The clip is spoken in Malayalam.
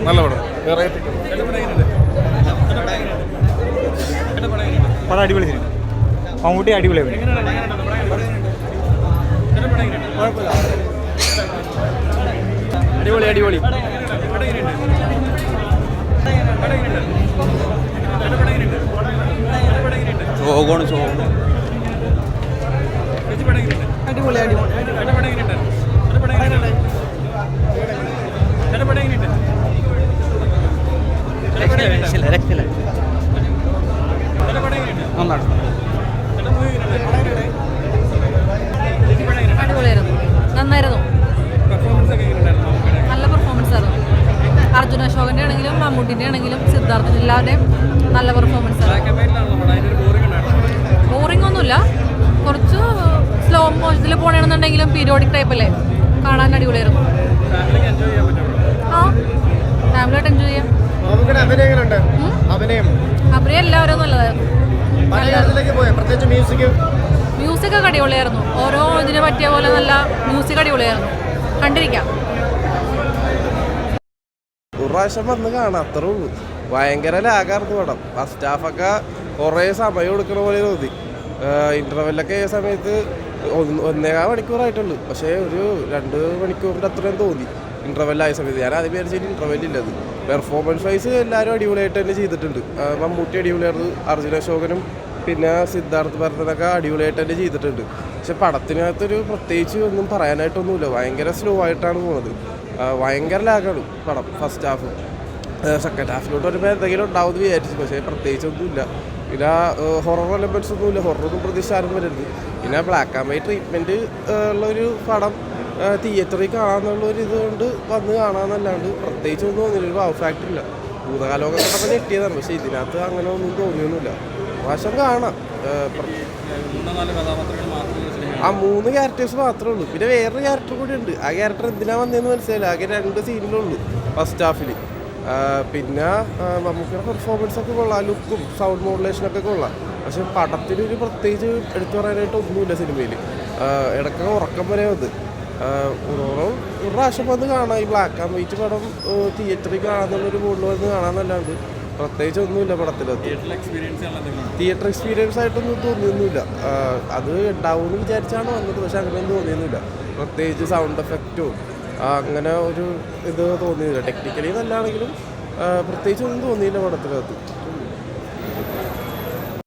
നല്ല പടം. പടം അടിപൊളി സിനിമ. മമ്മൂട്ടി അടിപൊളിയാണ്. അടിപൊളി അടിപൊളി. ശോകമാണ് ശോകം. അടിപൊളി അടിപൊളി. അടിപൊളിയായിരുന്നു, നന്നായിരുന്നു, നല്ല പെർഫോമൻസ് ആയിരുന്നു. അർജുന അശോകൻ്റെ ആണെങ്കിലും മമ്മൂട്ടിൻ്റെ ആണെങ്കിലും സിദ്ധാർത്ഥൻ എല്ലാവരുടെയും നല്ല പെർഫോമൻസ് ആണ്. ബോറിംഗ് ഒന്നുമില്ല, കുറച്ച് സ്ലോ മോഷനിൽ പോകണമെന്നുണ്ടെങ്കിലും പീരിയോഡിക് ടൈപ്പല്ലേ, കാണാൻ അടിപൊളിയായിരുന്നു. ആ ഫാമിലിയായിട്ട് എൻജോയ് ചെയ്യാം. അഭിനയം എല്ലാവരും നല്ലതായിരുന്നു. മ്യൂസിക് ഒക്കെ അടിപൊളിയായിരുന്നു. ഓരോ ഇതിന് പറ്റിയ പോലെ നല്ല മ്യൂസിക് അടിപൊളിയായിരുന്നു, കണ്ടിരിക്കാം. ഒരു പ്രാവശ്യം വന്ന് കാണാം, അത്രേ ഉള്ളൂ. ഭയങ്കര ലാഗായിരുന്നു പടം. ഫസ്റ്റ് ഹാഫൊക്കെ കുറേ സമയം കൊടുക്കണ പോലെ തോന്നി. ഇൻ്റർവെല്ലൊക്കെ ഈ സമയത്ത് 1.25 മണിക്കൂറായിട്ടുള്ളൂ, പക്ഷേ ഒരു 2 മണിക്കൂറിൻ്റെ അത്രയും തോന്നി ഇൻ്റർവെല്ലായ സമയത്ത്. ഞാൻ ആദ്യം വിചാരിച്ചിട്ട് ഇൻ്റർവെല്ലില്ലത്. പെർഫോമൻസ് വൈസ് എല്ലാവരും അടിപൊളിയായിട്ട് തന്നെ ചെയ്തിട്ടുണ്ട്. മമ്മൂട്ടി അടിപൊളിയായിരുന്നു, അർജുന അശോകനും പിന്നെ സിദ്ധാർത്ഥ് ഭരതനൊക്കെ അടിപൊളിയായിട്ട് തന്നെ ചെയ്തിട്ടുണ്ട്. പക്ഷെ പടത്തിനകത്തൊരു പ്രത്യേകിച്ച് ഒന്നും പറയാനായിട്ടൊന്നുമില്ല. ഭയങ്കര സ്ലോ ആയിട്ടാണ് പോകുന്നത്. ഭയങ്കര ലാഗാണ് പടം. ഫസ്റ്റ് ഹാഫ് സെക്കൻഡ് ഹാഫിലോട്ട് വരുമ്പോൾ എന്തെങ്കിലും ഉണ്ടാവുമെന്ന് വിചാരിച്ചു, പക്ഷേ പ്രത്യേകിച്ചൊന്നുമില്ല. പിന്നെ ഹൊറർ എലമെൻറ്റ്സ് ഒന്നുമില്ല, ഹൊററൊന്നും പ്രതീക്ഷിച്ചാലും വരരുത്. പിന്നെ ബ്ലാക്ക് ആൻഡ് വൈറ്റ് ട്രീറ്റ്മെൻറ്റ് ഉള്ളൊരു പടം തിയേറ്ററിൽ കാണാമെന്നുള്ളൊരു ഇതുകൊണ്ട് വന്ന് കാണാമെന്നല്ലാണ്ട് പ്രത്യേകിച്ചൊന്നും തോന്നിയില്ല. ഒരു വാവ് ഫാക്ടർ ഇല്ല. ഭൂതകാലമൊക്കെ കണ്ടപ്പോൾ ഞെട്ടിയതാണ്, പക്ഷേ ഇതിനകത്ത് അങ്ങനെ ഒന്നും തോന്നിയൊന്നുമില്ല. പ്രാവശ്യം കാണാം. ആ 3 ക്യാരക്ടേഴ്സ് മാത്രമേ ഉള്ളൂ. പിന്നെ വേറൊരു ക്യാരക്ടർ കൂടി ഉണ്ട്. ആ ക്യാരക്ടർ എന്തിനാ വന്നതെന്ന് മനസ്സിലായില്ല. ആകെ 2 സീനിലുള്ളൂ ഫസ്റ്റ് ഹാഫിൽ. പിന്നെ മമ്മൂക്കിയുടെ പെർഫോമൻസ് ഒക്കെ കൊള്ളാം, ലുക്കും സൗണ്ട് മോഡുലേഷനൊക്കെ കൊള്ളാം. പക്ഷെ പടത്തിനൊരു പ്രത്യേകിച്ച് എടുത്തു പറയാനായിട്ട് ഒന്നുമില്ല സിനിമയിൽ. ഇടയ്ക്ക് ഉറക്കം വരെ വന്ന് ഒരു പ്രാവശ്യം വന്ന് കാണാം. ഈ ബ്ലാക്ക് ആൻഡ് വൈറ്റ് പടം തിയേറ്ററിൽ കാണാമെന്നുള്ളൊരു മൂഡിൽ വന്ന് കാണാമെന്നല്ലാണ്ട് പ്രത്യേകിച്ച് ഒന്നുമില്ല പടത്തിനകത്ത്. തിയേറ്റർ എക്സ്പീരിയൻസ് ആയിട്ടൊന്നും തോന്നിയൊന്നുമില്ല. അത് ഉണ്ടാവുമെന്ന് വിചാരിച്ചാണ് വന്നത്, പക്ഷെ അങ്ങനെയൊന്നും തോന്നിയൊന്നുമില്ല. പ്രത്യേകിച്ച് സൗണ്ട് എഫക്റ്റോ അങ്ങനെ ഒരു ഇത് തോന്നിയില്ല. ടെക്നിക്കലി നല്ലതാണെങ്കിലും പ്രത്യേകിച്ച് ഒന്നും തോന്നിയില്ല പടത്തിനകത്ത്.